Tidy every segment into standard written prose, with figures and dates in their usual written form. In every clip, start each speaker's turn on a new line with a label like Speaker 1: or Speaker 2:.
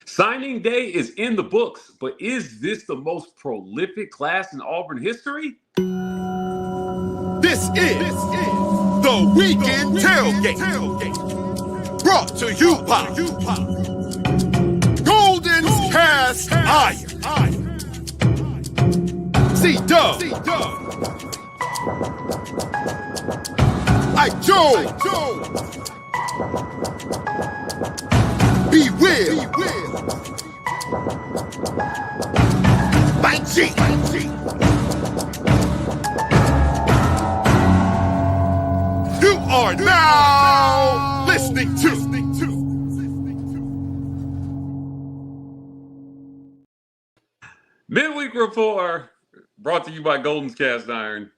Speaker 1: Signing day is in the books, but is this the most prolific class in Auburn history?
Speaker 2: This is the Weekend Tailgate, brought to you by Golden's Cast Iron. C-Dub, Ike Jones, Be Will, Mike G. You are now listening to
Speaker 1: Midweek Rapport, brought to you by Golden's Cast Iron.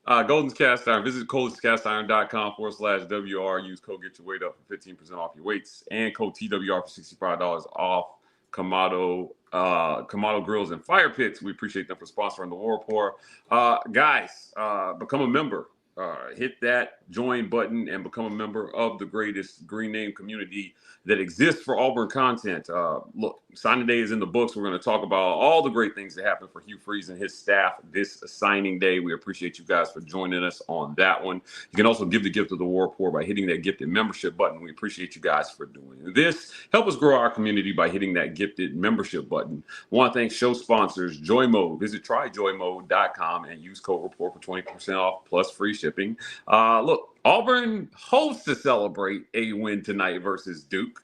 Speaker 1: Golden's Cast Iron. Visit golden'scastiron.com/WR. Use code Get Your Weight Up for 15% off your weights and code TWR for $65 off Kamado Grills and Fire Pits. We appreciate them for sponsoring the War Rapport. Guys, become a member. Hit that join button and become a member of the greatest green name community that exists for Auburn content. Look, signing day is in the books. We're going to talk about all the great things that happened for Hugh Freeze and his staff this signing day. We appreciate you guys for joining us on that one. You can also give the gift of the War Rapport by hitting that gifted membership button. We appreciate you guys for doing this. Help us grow our community by hitting that gifted membership button. I want to thank show sponsors Joy Mode. Visit tryjoymode.com and use code Rapport for 20% off plus free shipping. Look, Auburn hopes to celebrate a win tonight versus Duke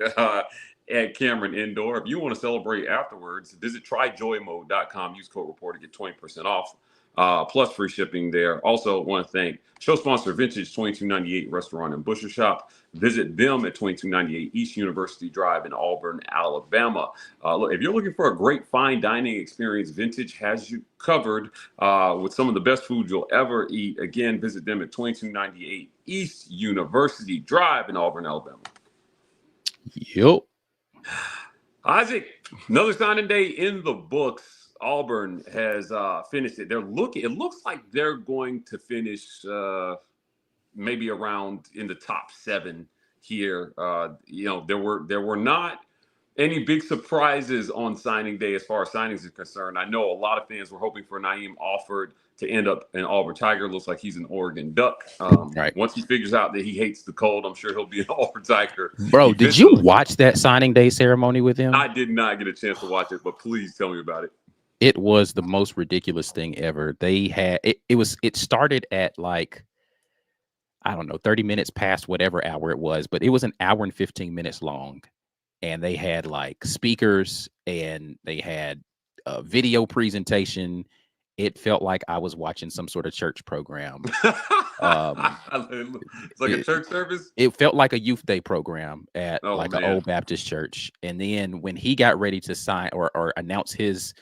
Speaker 1: at Cameron Indoor. If you want to celebrate afterwards, visit tryjoymode.com. Use code Rapport to get 20% off plus free shipping there. Also want to thank show sponsor Vintage 2298 Restaurant and Butcher Shop. Visit them at 2298 East University Drive in Auburn, Alabama. Look, if you're looking for a great fine dining experience, Vintage has you covered with some of the best food you'll ever eat. Again, visit them at 2298 East University Drive in Auburn, Alabama.
Speaker 3: Yep.
Speaker 1: Isaac, another signing day in the books. Auburn has finished it. It looks like they're going to finish maybe around in the top 7 here. There were not any big surprises on signing day as far as signings is concerned. I know a lot of fans were hoping for Naim Offord to end up an Auburn Tiger. Looks like he's an Oregon Duck.
Speaker 3: Right.
Speaker 1: Once he figures out that he hates the cold, I'm sure he'll be an Auburn Tiger.
Speaker 3: Bro, did you watch that signing day ceremony with him?
Speaker 1: I did not get a chance to watch it, but please tell me about it.
Speaker 3: It was the most ridiculous thing ever. They had it started at like, I don't know, 30 minutes past whatever hour it was, but it was an hour and 15 minutes long. And they had like speakers and they had a video presentation. It felt like I was watching some sort of church program.
Speaker 1: It's like a church service.
Speaker 3: It felt like a youth day program at an old Baptist church. And then when he got ready to sign or announce his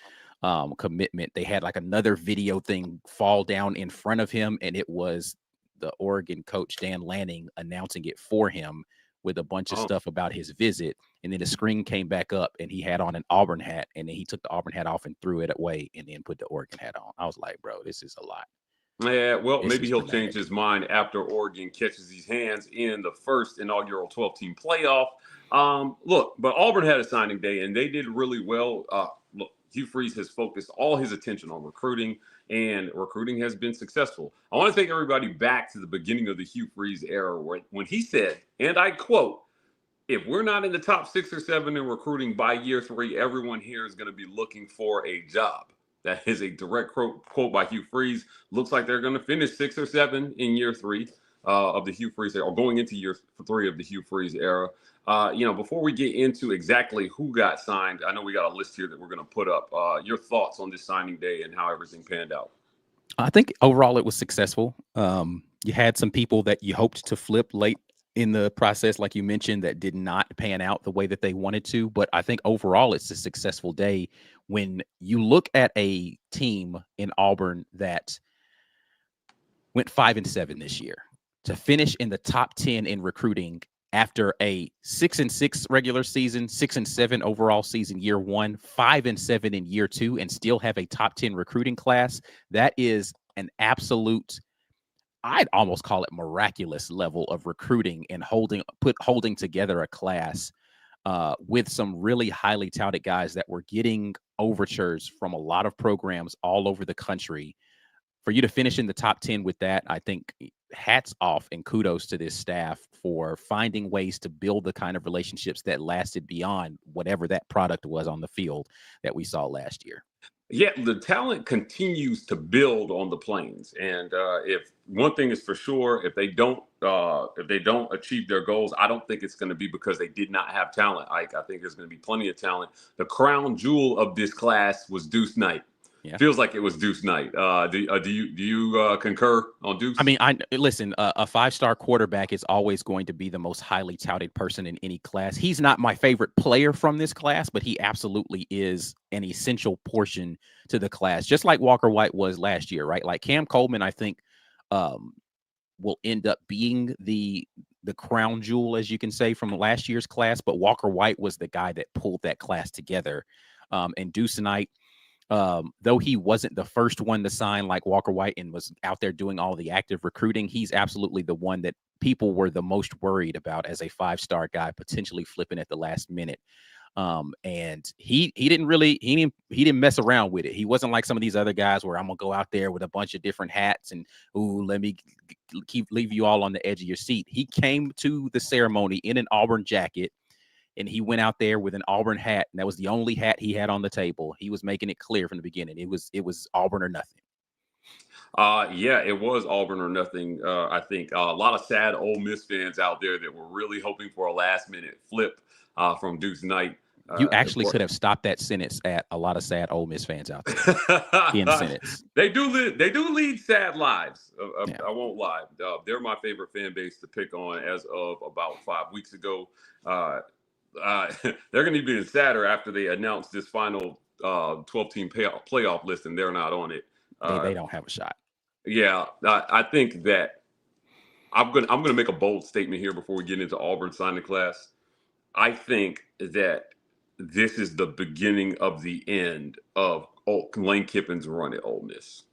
Speaker 3: commitment, they had like another video thing fall down in front of him, and it was the Oregon coach Dan Lanning announcing it for him with a bunch of stuff about his visit. And then the screen came back up and he had on an Auburn hat, and then he took the Auburn hat off and threw it away and then put the Oregon hat on. I was like, bro, this is a lot.
Speaker 1: Yeah, well, maybe he'll change his mind after Oregon catches his hands in the first inaugural 12-team playoff. Look, but Auburn had a signing day and they did really well. Look, Hugh Freeze has focused all his attention on recruiting, and recruiting has been successful. I want to take everybody back to the beginning of the Hugh Freeze era when he said, and I quote, "If we're not in the top 6 or 7 in recruiting by year 3, everyone here is going to be looking for a job." That is a direct quote by Hugh Freeze. Looks like they're going to finish 6 or 7 in year 3 of the Hugh Freeze era, or going into year 3 of the Hugh Freeze era. Before we get into exactly who got signed, I know we got a list here that we're going to put up. Your thoughts on this signing day and how everything panned out?
Speaker 3: I think overall it was successful. You had some people that you hoped to flip late in the process, like you mentioned, that did not pan out the way that they wanted to. But I think overall it's a successful day when you look at a team in Auburn that went 5-7 this year to finish in the top 10 in recruiting after a 6-6 regular season, 6-7 overall season year 1, 5-7 in year 2, and still have a top 10 recruiting class. That is an absolute, I'd almost call it miraculous level of recruiting and holding together a class with some really highly touted guys that were getting overtures from a lot of programs all over the country. For you to finish in the top 10 with that, I think hats off and kudos to this staff for finding ways to build the kind of relationships that lasted beyond whatever that product was on the field that we saw last year.
Speaker 1: Yeah, the talent continues to build on the Plains, and if one thing is for sure, if they don't achieve their goals, I don't think it's going to be because they did not have talent. I think there's going to be plenty of talent. The crown jewel of this class was Deuce Knight. Yeah. Feels like it was Deuce Knight. Do you concur on Deuce?
Speaker 3: I mean, listen. A 5-star quarterback is always going to be the most highly touted person in any class. He's not my favorite player from this class, but he absolutely is an essential portion to the class, just like Walker White was last year, right? Like Cam Coleman, I think, will end up being the crown jewel, as you can say, from last year's class. But Walker White was the guy that pulled that class together, and Deuce Knight. Though he wasn't the first one to sign like Walker White and was out there doing all the active recruiting, he's absolutely the one that people were the most worried about as a 5-star guy potentially flipping at the last minute. And he didn't mess around with it. He wasn't like some of these other guys where I'm gonna go out there with a bunch of different hats and let me leave you all on the edge of your seat. He came to the ceremony in an Auburn jacket. And he went out there with an Auburn hat, and that was the only hat he had on the table. He was making it clear from the beginning. It was Auburn or nothing.
Speaker 1: Yeah, it was Auburn or nothing. I think a lot of sad Ole Miss fans out there that were really hoping for a last-minute flip from Deuce Knight.
Speaker 3: You actually could have stopped that sentence at a lot of sad Ole Miss fans out there. In sentence,
Speaker 1: they do lead sad lives. Yeah. I won't lie. They're my favorite fan base to pick on as of about 5 weeks ago. They're going to be even sadder after they announce this final 12-team playoff list, and they're not on it.
Speaker 3: They don't have a shot.
Speaker 1: Yeah, I think that I'm gonna make a bold statement here before we get into Auburn signing class. I think that this is the beginning of the end of Lane Kiffin's run at Ole Miss.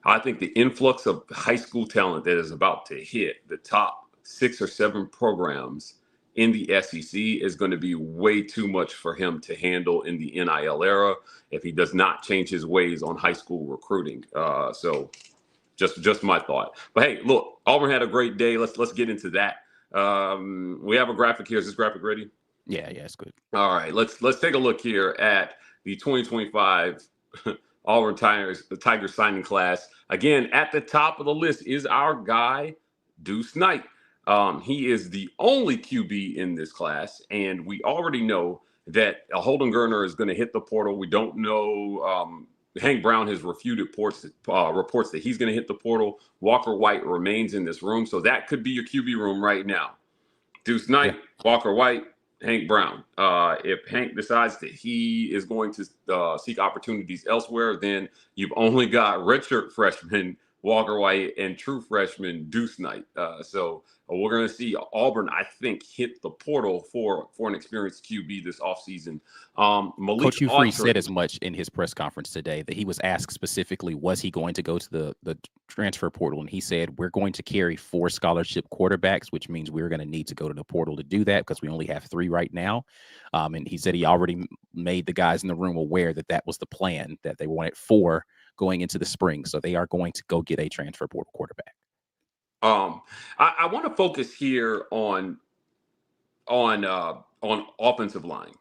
Speaker 1: I think the influx of high school talent that is about to hit the top 6 or 7 programs in the SEC is going to be way too much for him to handle in the NIL era if he does not change his ways on high school recruiting. So just my thought. But hey, look, Auburn had a great day. Let's get into that. We have a graphic here. Is this graphic ready?
Speaker 3: Yeah, it's good.
Speaker 1: All right, let's take a look here at the 2025 Auburn Tigers signing class. Again, at the top of the list is our guy, Deuce Knight. He is the only QB in this class, and we already know that Holden Geriner is going to hit the portal. We don't know. Hank Brown has refuted reports that he's going to hit the portal. Walker White remains in this room, so that could be your QB room right now. Deuce Knight, Walker White, Hank Brown. If Hank decides that he is going to seek opportunities elsewhere, then you've only got redshirt freshman Walker White and true freshman Deuce Knight. So we're going to see Auburn, I think, hit the portal for an experienced QB this offseason.
Speaker 3: Coach Hugh Freeze said as much in his press conference today that he was asked specifically, was he going to go to the transfer portal? And he said, we're going to carry 4 scholarship quarterbacks, which means we're going to need to go to the portal to do that because we only have 3 right now. And he said he already made the guys in the room aware that was the plan, that they wanted 4 going into the spring. So they are going to go get a transfer portal quarterback.
Speaker 1: I want to focus here on offensive line.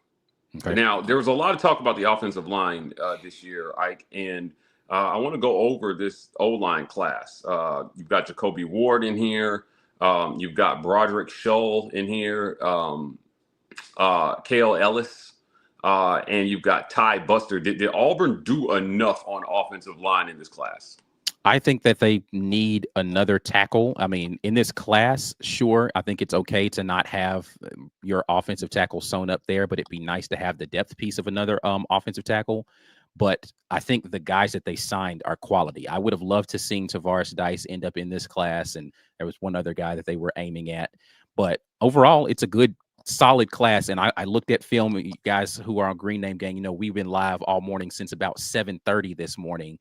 Speaker 1: Okay. Now, there was a lot of talk about the offensive line this year, Ike, and I want to go over this O-line class. You've got Jacoby Ward in here. You've got Broderick Shull in here. Kale Ellis. And you've got Ty Buster. Did Auburn do enough on offensive line in this class?
Speaker 3: I think that they need another tackle. I mean, in this class, sure, I think it's okay to not have your offensive tackle sewn up there, but it'd be nice to have the depth piece of another offensive tackle. But I think the guys that they signed are quality. I would have loved to seen Tavares Dice end up in this class, and there was one other guy that they were aiming at. But overall, it's a good, solid class. And I looked at film. You guys who are on Green Name Gang, we've been live all morning since about 7:30 this morning,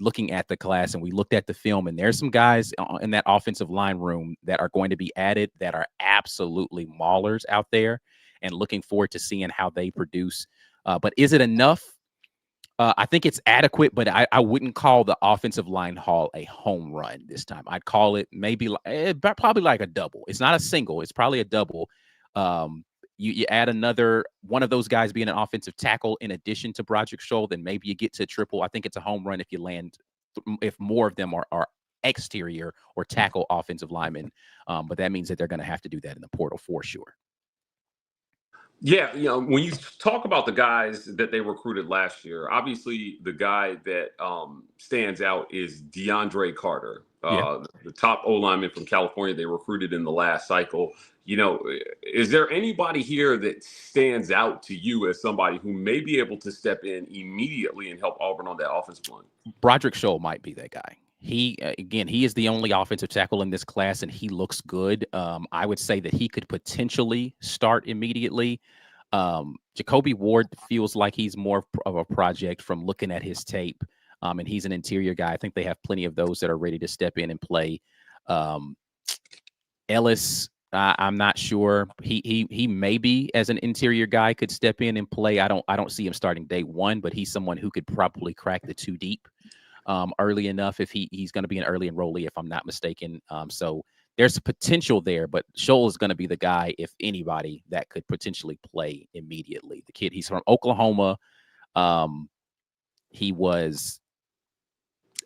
Speaker 3: looking at the class, and we looked at the film, and there's some guys in that offensive line room that are going to be added that are absolutely maulers out there. and looking forward to seeing how they produce. But is it enough? I think it's adequate, but I wouldn't call the offensive line haul a home run this time. I'd call it maybe probably like a double. It's not a single. It's probably a double. You add another one of those guys being an offensive tackle in addition to Broderick Scholl, then maybe you get to triple. I think it's a home run if you land, if more of them are exterior or tackle offensive linemen. But that means that they're going to have to do that in the portal for sure.
Speaker 1: Yeah, when you talk about the guys that they recruited last year, obviously the guy that stands out is DeAndre Carter, the top O-lineman from California they recruited in the last cycle. Is there anybody here that stands out to you as somebody who may be able to step in immediately and help Auburn on that offensive line?
Speaker 3: Broderick Scholl might be that guy. He is the only offensive tackle in this class, and he looks good. I would say that he could potentially start immediately. Jacoby Ward feels like he's more of a project from looking at his tape, and he's an interior guy. I think they have plenty of those that are ready to step in and play. Ellis, I'm not sure. He maybe as an interior guy could step in and play. I don't see him starting day one, but he's someone who could probably crack the 2 deep early enough if he's going to be an early enrollee, if I'm not mistaken. So there's potential there, but Scholl is going to be the guy, if anybody, that could potentially play immediately. The kid, he's from Oklahoma. He was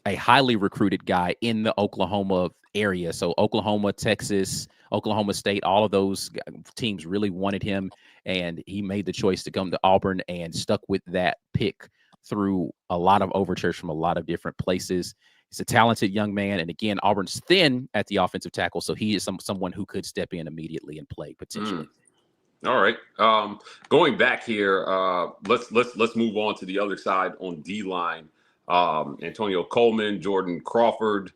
Speaker 3: a highly recruited guy in the Oklahoma area. So Oklahoma, Texas, Oklahoma State, all of those teams really wanted him, and he made the choice to come to Auburn and stuck with that pick through a lot of overtures from a lot of different places. He's a talented young man, and again, Auburn's thin at the offensive tackle, so he is someone who could step in immediately and play potentially.
Speaker 1: All right, going back here, let's move on to the other side on D line. Antonio Coleman, Jordan Crawford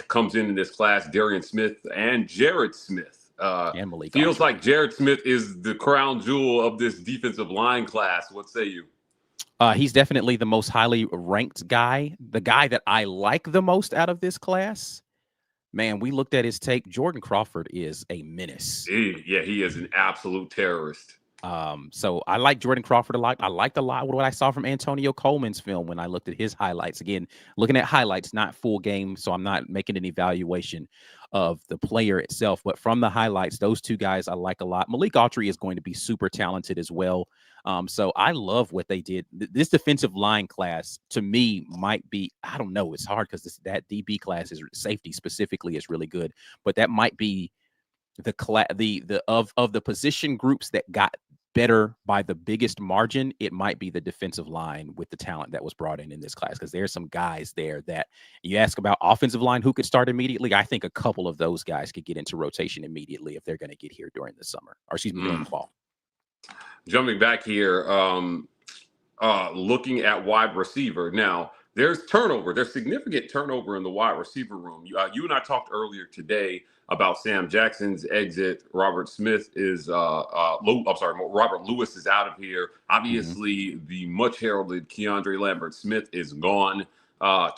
Speaker 1: comes in this class. Darian Smith and Jared Smith.
Speaker 3: And Malik
Speaker 1: feels like Jared Smith is the crown jewel of this defensive line class. What say you?
Speaker 3: He's definitely the most highly ranked guy, the guy that I like the most out of this class. Man, we looked at his tape. Jordan Crawford is a menace.
Speaker 1: Yeah, he is an absolute terrorist.
Speaker 3: So I like Jordan Crawford a lot. I liked a lot what I saw from Antonio Coleman's film when I looked at his highlights. Again, looking at highlights, not full game, so I'm not making an evaluation of the player itself. But from the highlights, those two guys I like a lot. Malik Autry is going to be super talented as well. So I love what they did. This defensive line class, to me, might be, I don't know, it's hard because that DB class is safety specifically is really good. But that might be of the position groups that got better by the biggest margin. It might be the defensive line with the talent that was brought in this class, because there's some guys there that you ask about offensive line who could start immediately. I think a couple of those guys could get into rotation immediately if they're going to get here during the summer, or excuse me, during the fall.
Speaker 1: Jumping back here, looking at wide receiver. Now, there's turnover. There's significant turnover in the wide receiver room. You and I talked earlier today about Sam Jackson's exit. Robert Lewis is out of here. Obviously, the much heralded Keandre Lambert-Smith is gone.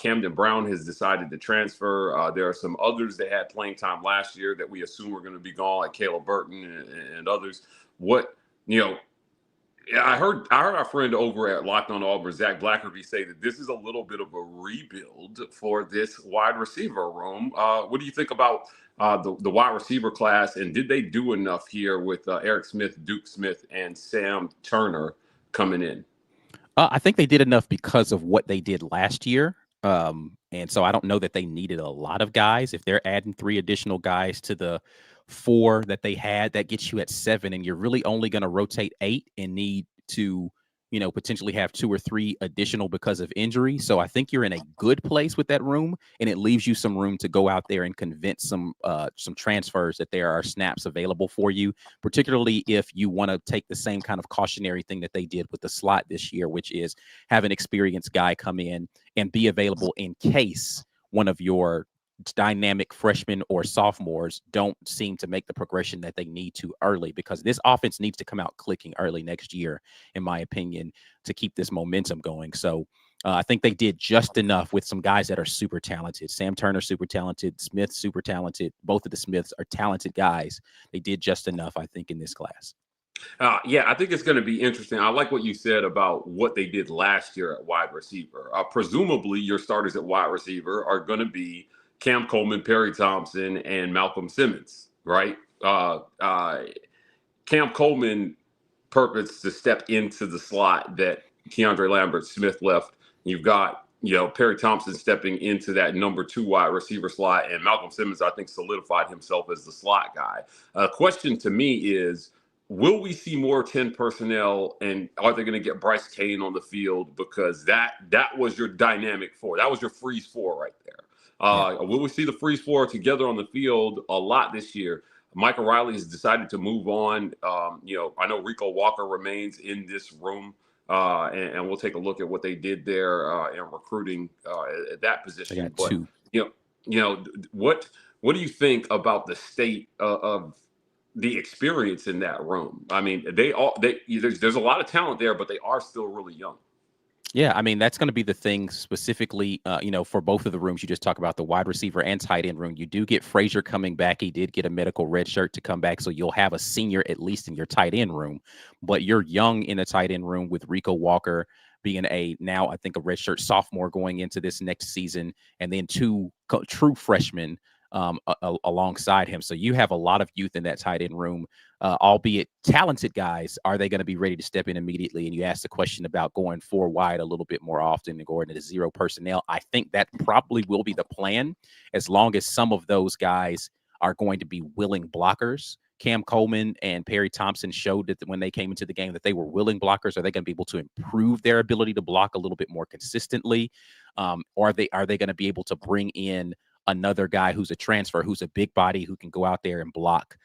Speaker 1: Camden Brown has decided to transfer. There are some others that had playing time last year that we assume are going to be gone, like Caleb Burton and others. I heard our friend over at Locked On Auburn, Zach Blackerby, say that this is a little bit of a rebuild for this wide receiver room. What do you think about the wide receiver class, and did they do enough here with Eric Smith, Duke Smith, and Sam Turner coming in?
Speaker 3: I think they did enough because of what they did last year. And so I don't know that they needed a lot of guys. If they're adding 3 additional guys to the 4 that they had, that gets you at 7, and you're really only going to rotate 8 and need to, potentially have 2 or 3 additional because of injury. So I think you're in a good place with that room, and it leaves you some room to go out there and convince some transfers that there are snaps available for you, particularly if you want to take the same kind of cautionary thing that they did with the slot this year, which is have an experienced guy come in and be available in case one of your dynamic freshmen or sophomores don't seem to make the progression that they need to early, because this offense needs to come out clicking early next year, in my opinion, to keep this momentum going. So I think they did just enough with some guys that are super talented. Sam Turner, super talented. Smith, super talented. Both of the Smiths are talented guys. They did just enough, I think, in this class.
Speaker 1: Yeah, I think it's going to be interesting. I like what you said about what they did last year at wide receiver. Presumably, your starters at wide receiver are going to be Cam Coleman, Perry Thompson, and Malcolm Simmons, right? Cam Coleman purpose to step into the slot that Keandre Lambert Smith left. You've got, Perry Thompson stepping into that number 2 wide receiver slot, and Malcolm Simmons, I think, solidified himself as the slot guy. Question to me is, will we see more 10 personnel, and are they going to get Bryce Kane on the field? Because that was your dynamic 4. That was your freeze 4 right there. Will we see the freeze 4 together on the field a lot this year? Michael Riley has decided to move on. I know Rico Walker remains in this room, and we'll take a look at what they did there in recruiting at that position. But
Speaker 3: 2.
Speaker 1: What do you think about the state of the experience in that room? I mean, there's a lot of talent there, but they are still really young.
Speaker 3: Yeah, I mean, that's going to be the thing specifically, for both of the rooms you just talked about, the wide receiver and tight end room. You do get Frazier coming back. He did get a medical red shirt to come back, so you'll have a senior at least in your tight end room. But you're young in the tight end room with Rico Walker being a red shirt sophomore going into this next season, and then 2 true freshmen alongside him. So you have a lot of youth in that tight end room, albeit talented guys. Are they going to be ready to step in immediately? And you asked the question about going 4 wide a little bit more often and going into 0 personnel. I think that probably will be the plan, as long as some of those guys are going to be willing blockers. Cam Coleman and Perry Thompson showed that when they came into the game that they were willing blockers. Are they going to be able to improve their ability to block a little bit more consistently? Or are they going to be able to bring in another guy who's a transfer, who's a big body, who can go out there and block?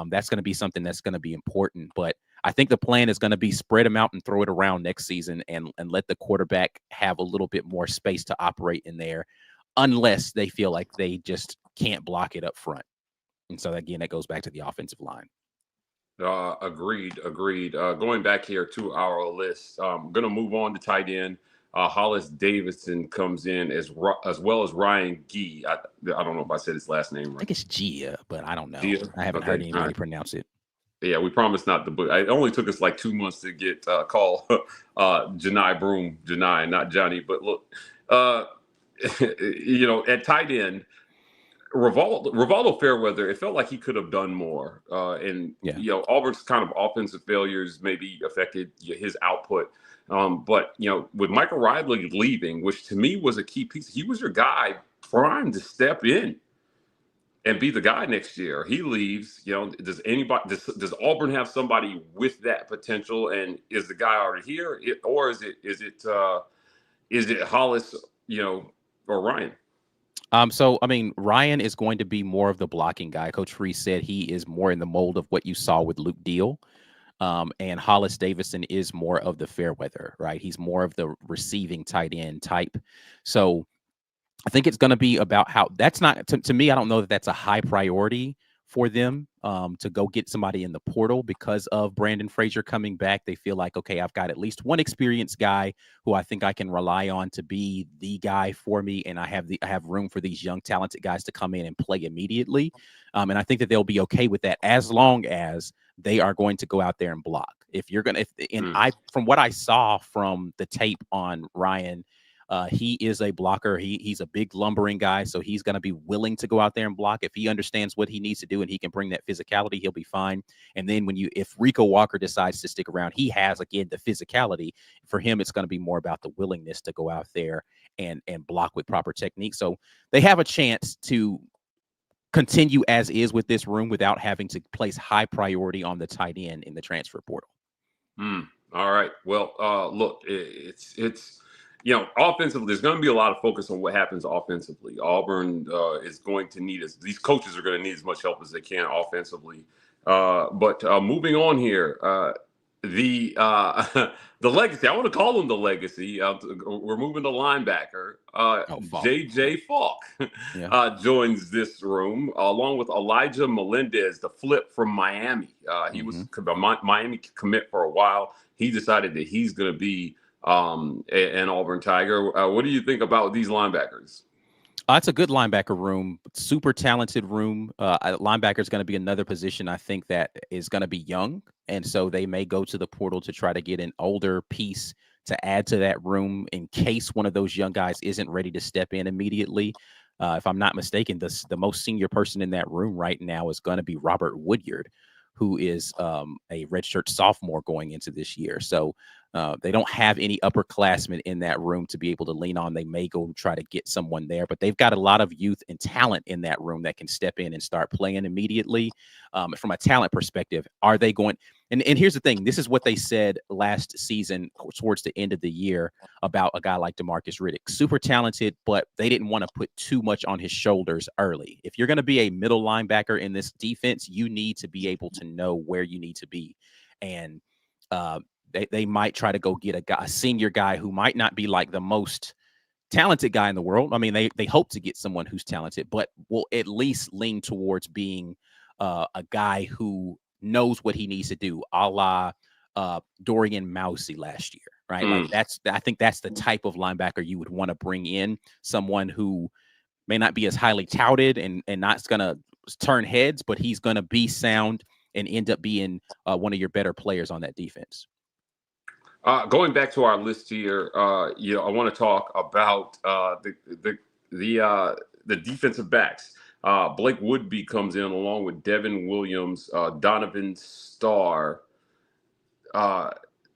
Speaker 3: That's going to be something that's going to be important. But I think the plan is going to be spread them out and throw it around next season, and let the quarterback have a little bit more space to operate in there, unless they feel like they just can't block it up front. And so, again, that goes back to the offensive line.
Speaker 1: Agreed. Going back here to our list, I'm going to move on to tight end. Hollis Davidson comes in as well as Ryan Gee. I don't know if I said his last name right.
Speaker 3: I think it's Gia, but I don't know.
Speaker 1: Gia?
Speaker 3: I haven't heard anybody pronounce it.
Speaker 1: Yeah, we promised not to. But it only took us like 2 months to get call Janai Broom, Janai, not Johnny. But look, at tight end, Rivaldo Fairweather, it felt like he could have done more. Auburn's kind of offensive failures maybe affected his output. But with Michael Riley leaving, which to me was a key piece, he was your guy primed to step in and be the guy next year. He leaves. Does Auburn have somebody with that potential? And is the guy already here, or is it Hollis, or Ryan?
Speaker 3: So, I mean, Ryan is going to be more of the blocking guy. Coach Freeze said he is more in the mold of what you saw with Luke Deal. And Hollis Davidson is more of the Fairweather, right? He's more of the receiving tight end type. So I think it's going to be about how that's not to me. I don't know that that's a high priority for them to go get somebody in the portal because of Brandon Frazier coming back. They feel like, okay, I've got at least one experienced guy who I think I can rely on to be the guy for me. And I have room for these young, talented guys to come in and play immediately. And I think that they'll be okay with that as long as they are going to go out there and block. From what I saw from the tape on Ryan, he is a blocker. He's a big lumbering guy, so he's going to be willing to go out there and block. If he understands what he needs to do and he can bring that physicality, he'll be fine. And then if Rico Walker decides to stick around, he has, again, the physicality. For him, it's going to be more about the willingness to go out there and block with proper technique. So they have a chance to continue as is with this room without having to place high priority on the tight end in the transfer portal.
Speaker 1: All right. Well, look, it's offensively, there's going to be a lot of focus on what happens offensively. Auburn is going to need these coaches are going to need as much help as they can offensively. But moving on here, the legacy, I want to call him the legacy. We're moving to linebacker. JJ Falk joins this room along with Elijah Melendez, the flip from Miami. He was a Miami commit for a while. He decided that he's going to be an Auburn Tiger. What do you think about these linebackers?
Speaker 3: It's a good linebacker room, super talented room. Linebacker is going to be another position I think that is going to be young, and so they may go to the portal to try to get an older piece to add to that room in case one of those young guys isn't ready to step in immediately. If I'm not mistaken, the most senior person in that room right now is going to be Robert Woodyard, who is a redshirt sophomore going into this year. So they don't have any upperclassmen in that room to be able to lean on. They may go try to get someone there, but they've got a lot of youth and talent in that room that can step in and start playing immediately. From a talent perspective, are they going? And here's the thing. This is what they said last season towards the end of the year about a guy like DeMarcus Riddick. Super talented, but they didn't want to put too much on his shoulders early. If you're going to be a middle linebacker in this defense, you need to be able to know where you need to be. And they might try to go get a senior guy who might not be like the most talented guy in the world. I mean, they hope to get someone who's talented, but will at least lean towards being a guy who knows what he needs to do, a la Dorian Mousey last year, right? Like I think that's the type of linebacker you would want to bring in, someone who may not be as highly touted and not going to turn heads, but he's going to be sound and end up being one of your better players on that defense.
Speaker 1: Going back to our list here, I want to talk about the defensive backs. Blake Woodby comes in along with Devin Williams, Donovan Starr.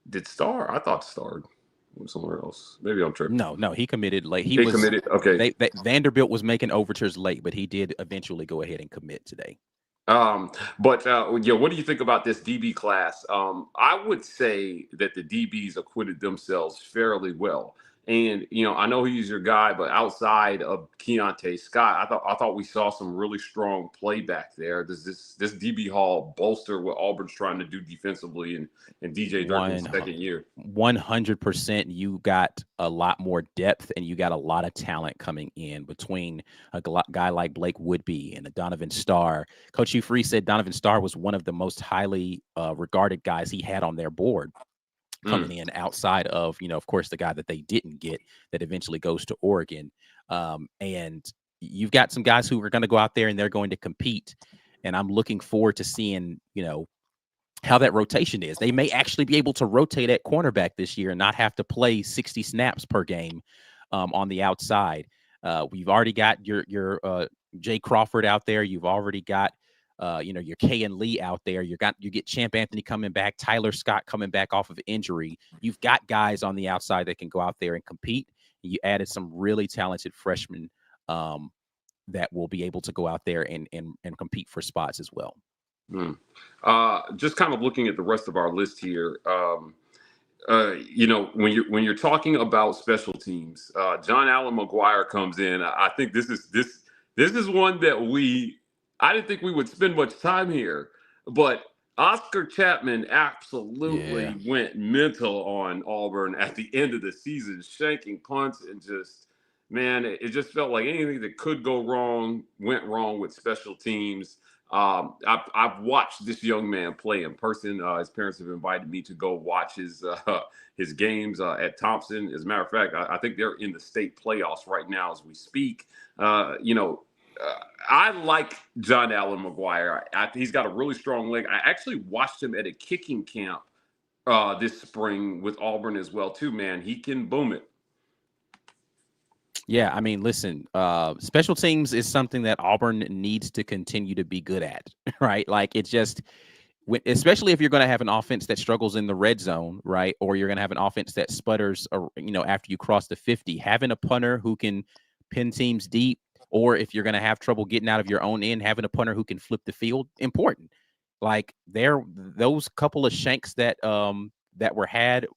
Speaker 1: Did Starr? I thought Starr was somewhere else. Maybe I'm tripping.
Speaker 3: No, he committed late. He was
Speaker 1: committed. Okay.
Speaker 3: Vanderbilt was making overtures late, but he did eventually go ahead and commit today.
Speaker 1: What do you think about this DB class? I would say that the DBs acquitted themselves fairly well. And, I know he's your guy, but outside of Keontae Scott, I thought we saw some really strong play back there. Does this DB Hall bolster what Auburn's trying to do defensively and DJ Durkin's second year?
Speaker 3: 100%. You got a lot more depth and you got a lot of talent coming in between a guy like Blake Woodby and a Donovan Starr. Coach Hugh Freeze said Donovan Starr was one of the most highly regarded guys he had on their board coming in, outside of, of course, the guy that they didn't get that eventually goes to Oregon. And you've got some guys who are going to go out there and they're going to compete. And I'm looking forward to seeing, how that rotation is. They may actually be able to rotate at cornerback this year and not have to play 60 snaps per game on the outside. We've already got your Jay Crawford out there. You've already got your K and Lee out there. You get Champ Anthony coming back, Tyler Scott coming back off of injury. You've got guys on the outside that can go out there and compete. You added some really talented freshmen that will be able to go out there and compete for spots as well.
Speaker 1: Just kind of looking at the rest of our list here, when you're talking about special teams, John Allen McGuire comes in. I think this is one that I didn't think we would spend much time here, but Oscar Chapman absolutely went mental on Auburn at the end of the season, shanking punts and it just felt like anything that could go wrong went wrong with special teams. I've watched this young man play in person. His parents have invited me to go watch his games at Thompson. As a matter of fact, I think they're in the state playoffs right now as we speak. I like John Allen McGuire. He's got a really strong leg. I actually watched him at a kicking camp this spring with Auburn as well, too, man. He can boom it.
Speaker 3: Yeah, I mean, listen, special teams is something that Auburn needs to continue to be good at, right? Like it's just, especially if you're going to have an offense that struggles in the red zone, right? Or you're going to have an offense that sputters, after you cross the 50, having a punter who can pin teams deep, or if you're going to have trouble getting out of your own end, having a punter who can flip the field, important. Like those couple of shanks that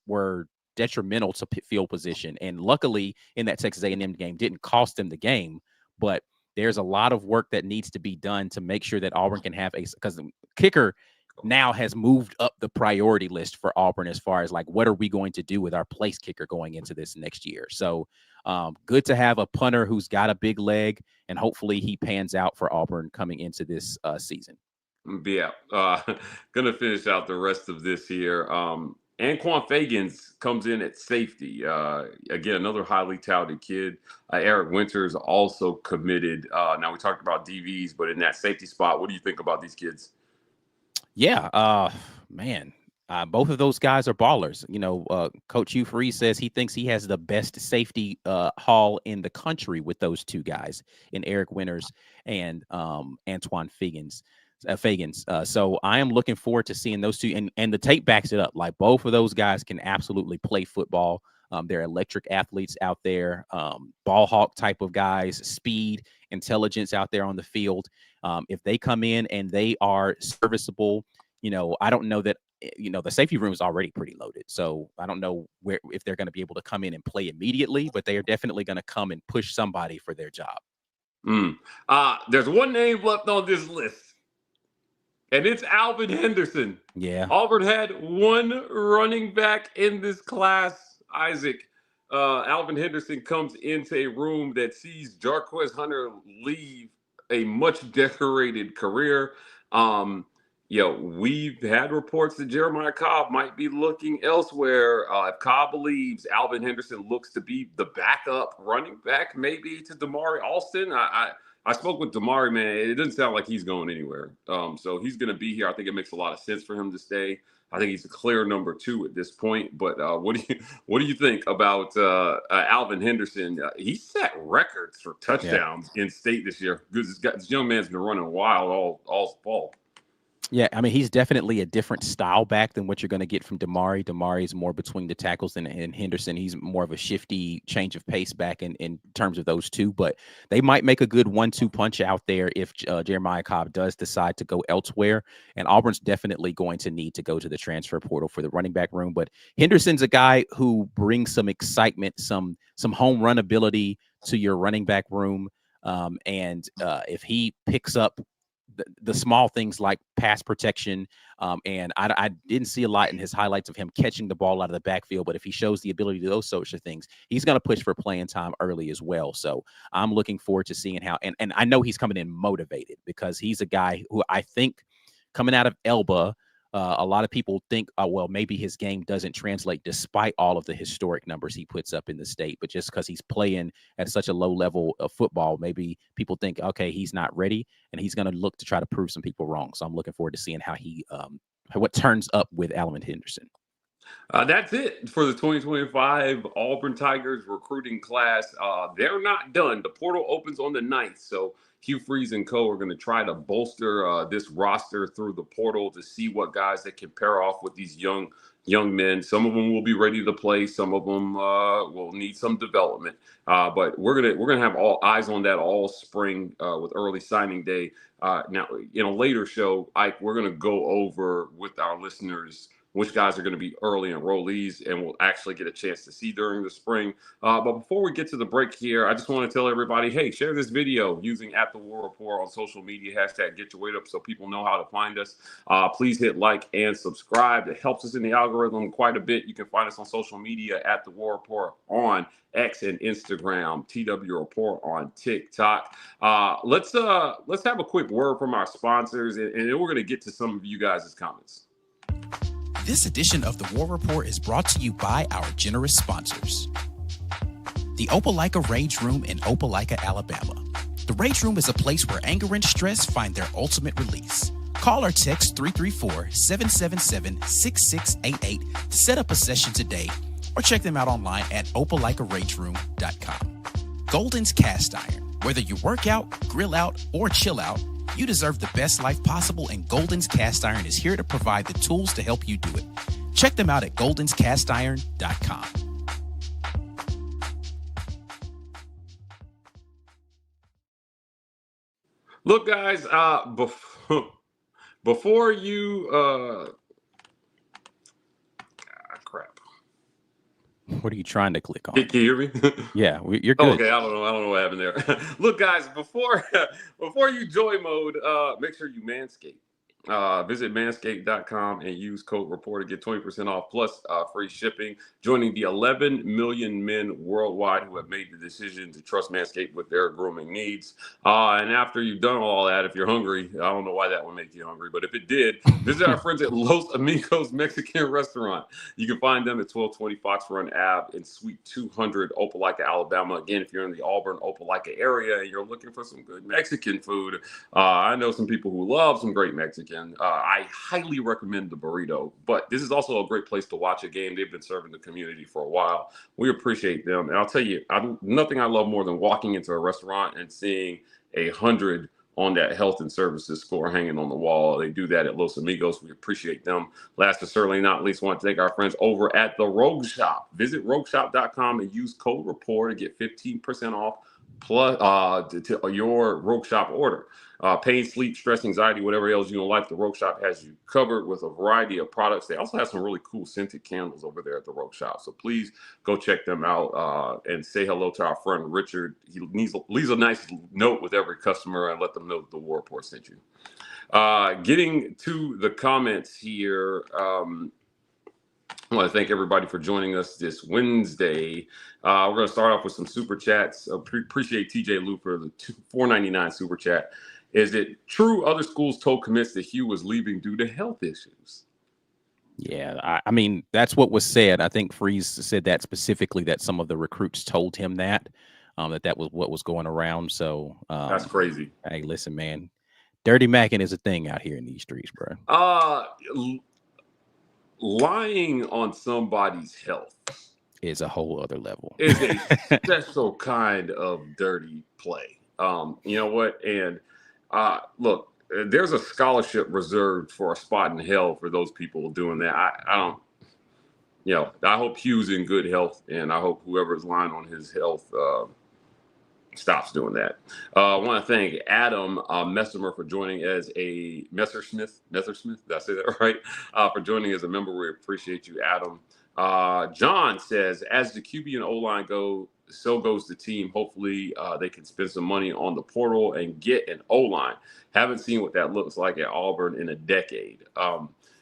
Speaker 3: were detrimental to field position, and luckily in that Texas A&M game didn't cost them the game. But there's a lot of work that needs to be done to make sure that Auburn can have because the kicker now has moved up the priority list for Auburn as far as like what are we going to do with our place kicker going into this next year. So good to have a punter who's got a big leg, and hopefully he pans out for Auburn coming into this season.
Speaker 1: Yeah, gonna finish out the rest of this here. Anquan Fagans comes in at safety. Again, another highly touted kid. Eric Winters also committed. Now we talked about DVs, but in that safety spot, what do you think about these kids?
Speaker 3: Yeah, man, both of those guys are ballers. Coach Hugh Freeze says he thinks he has the best safety haul in the country with those two guys, in Eric Winters and Antoine Fagans. So I am looking forward to seeing those two, and the tape backs it up. Like, both of those guys can absolutely play football. They're electric athletes out there, ball hawk type of guys, speed, intelligence out there on the field. If they come in and they are serviceable, I don't know that, the safety room is already pretty loaded. So I don't know if they're going to be able to come in and play immediately, but they are definitely going to come and push somebody for their job.
Speaker 1: There's one name left on this list, and it's Alvin Henderson.
Speaker 3: Yeah.
Speaker 1: Auburn had one running back in this class, Isaac. Alvin Henderson comes into a room that sees Jarquez Hunter leave a much decorated career. We've had reports that Jeremiah Cobb might be looking elsewhere. If Cobb believes Alvin Henderson looks to be the backup running back, maybe to Damari Alston. I spoke with Damari, man. It doesn't sound like he's going anywhere. So he's going to be here. I think it makes a lot of sense for him to stay. I think he's a clear number 2 at this point. But what do you think about Alvin Henderson? He set records for touchdowns in state this year. This young man's been running wild all fall.
Speaker 3: Yeah, I mean, he's definitely a different style back than what you're going to get from Damari. Damari is more between the tackles and Henderson. He's more of a shifty change of pace back in terms of those two. But they might make a good 1-2 punch out there if Jeremiah Cobb does decide to go elsewhere. And Auburn's definitely going to need to go to the transfer portal for the running back room. But Henderson's a guy who brings some excitement, some home run ability to your running back room. And if he picks up the small things like pass protection, and I didn't see a lot in his highlights of him catching the ball out of the backfield, but if he shows the ability to do those sorts of things, he's going to push for playing time early as well. So I'm looking forward to seeing how, and I know he's coming in motivated, because he's a guy who I think, coming out of Elba, a lot of people think, well, maybe his game doesn't translate despite all of the historic numbers he puts up in the state. But just because he's playing at such a low level of football, maybe people think, okay, he's not ready, and he's going to look to try to prove some people wrong. So I'm looking forward to seeing how what turns up with Alvin Henderson.
Speaker 1: That's it for the 2025 Auburn Tigers recruiting class. They're not done. The portal opens on the 9th. So Hugh Freeze and co. are going to try to bolster this roster through the portal to see what guys that can pair off with these young men. Some of them will be ready to play. Some of them will need some development. But we're gonna have all eyes on that all spring with early signing day. Now, in a later show, we're going to go over with our listeners which guys are going to be early enrollees and we'll actually get a chance to see during the spring. But before we get to the break here, I just want to tell everybody, hey, share this video using @TheWar Rapport on social media, #GetYourWeight Up, so people know how to find us. Please hit like and subscribe. It helps us in the algorithm quite a bit. You can find us on social media @TheWar Rapport on X and Instagram, TW Report on TikTok. Let's have a quick word from our sponsors, and then we're going to get to some of you guys' comments.
Speaker 4: This edition of the War Rapport is brought to you by our generous sponsors. The Opelika Rage Room in Opelika, Alabama. The Rage Room is a place where anger and stress find their ultimate release. Call or text 334-777-6688 to set up a session today, or check them out online at opelikaRageRoom.com. Golden's Cast Iron. Whether you work out, grill out, or chill out, you deserve the best life possible, and Golden's Cast Iron is here to provide the tools to help you do it. Check them out at goldenscastiron.com.
Speaker 1: Look, guys, before you crap.
Speaker 3: What are you trying to click on?
Speaker 1: Can you hear me?
Speaker 3: Yeah, you're good.
Speaker 1: Okay, I don't know what happened there. Look, guys, before you joy mode, make sure you manscape. Visit manscaped.com and use code REPORT to get 20% off plus free shipping. Joining the 11 million men worldwide who have made the decision to trust Manscaped with their grooming needs. And after you've done all that, if you're hungry, I don't know why that would make you hungry, but if it did, visit our friends at Los Amigos Mexican Restaurant. You can find them at 1220 Fox Run Ave in Suite 200, Opelika, Alabama. Again, if you're in the Auburn, Opelika area and you're looking for some good Mexican food, I know some people who love some great Mexican. I highly recommend the burrito, but this is also a great place to watch a game. They've been serving the community for a while. We appreciate them. And I'll tell you, nothing I love more than walking into a restaurant and seeing 100 on that health and services score hanging on the wall. They do that at Los Amigos. We appreciate them. Last but certainly not least, want to thank our friends over at the Rogue Shop. Visit rogueshop.com and use code REPORT to get 15% off plus to your Rogue Shop order. Pain, sleep, stress, anxiety, whatever else you in life, the Rogue Shop has you covered with a variety of products. They also have some really cool scented candles over there at the Rogue Shop. So please go check them out and say hello to our friend Richard. He leaves a nice note with every customer and let them know that the War Rapport sent you. Getting to the comments here. I want to thank everybody for joining us this Wednesday. We're going to start off with some super chats. Appreciate TJ Lou for the $4.99 super chat. Is it true other schools told commits that Hugh was leaving due to health issues?
Speaker 3: Yeah, I mean, that's what was said. I think Freeze said that specifically, that some of the recruits told him that was what was going around. So
Speaker 1: that's crazy.
Speaker 3: Hey, listen, man, dirty macking is a thing out here in these streets, bro.
Speaker 1: Lying on somebody's health
Speaker 3: is a whole other level.
Speaker 1: Is a special kind of dirty play. You know what? And look, there's a scholarship reserved for a spot in hell for those people doing that. I don't, you know, I hope Hugh's in good health, and I hope whoever's lying on his health stops doing that. I want to thank Adam Messimer for joining as a Messersmith. Did I say that right? For joining as a member. We appreciate you, Adam. John says, as the QB and O-line go, so goes the team. Hopefully they can spend some money on the portal and get an O-line. Haven't seen what that looks like at Auburn in a decade.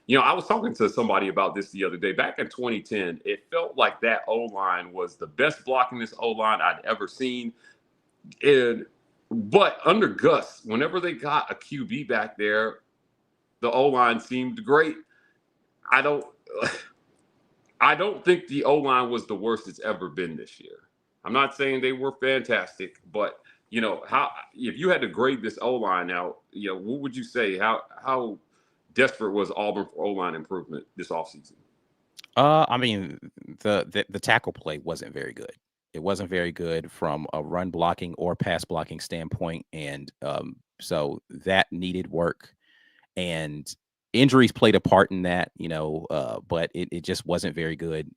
Speaker 1: You know, I was talking to somebody about this the other day. Back in 2010, it felt like that O-line was the best blocking this O-line I'd ever seen. But under Gus, whenever they got a QB back there, the O-line seemed great. I don't think the O-line was the worst it's ever been this year. I'm not saying they were fantastic, but you know, how if you had to grade this O-line out, you know, what would you say? How desperate was Auburn for O-line improvement this offseason?
Speaker 3: I mean, the tackle play wasn't very good. It wasn't very good from a run blocking or pass blocking standpoint, and so that needed work. And injuries played a part in that, you know, but it just wasn't very good.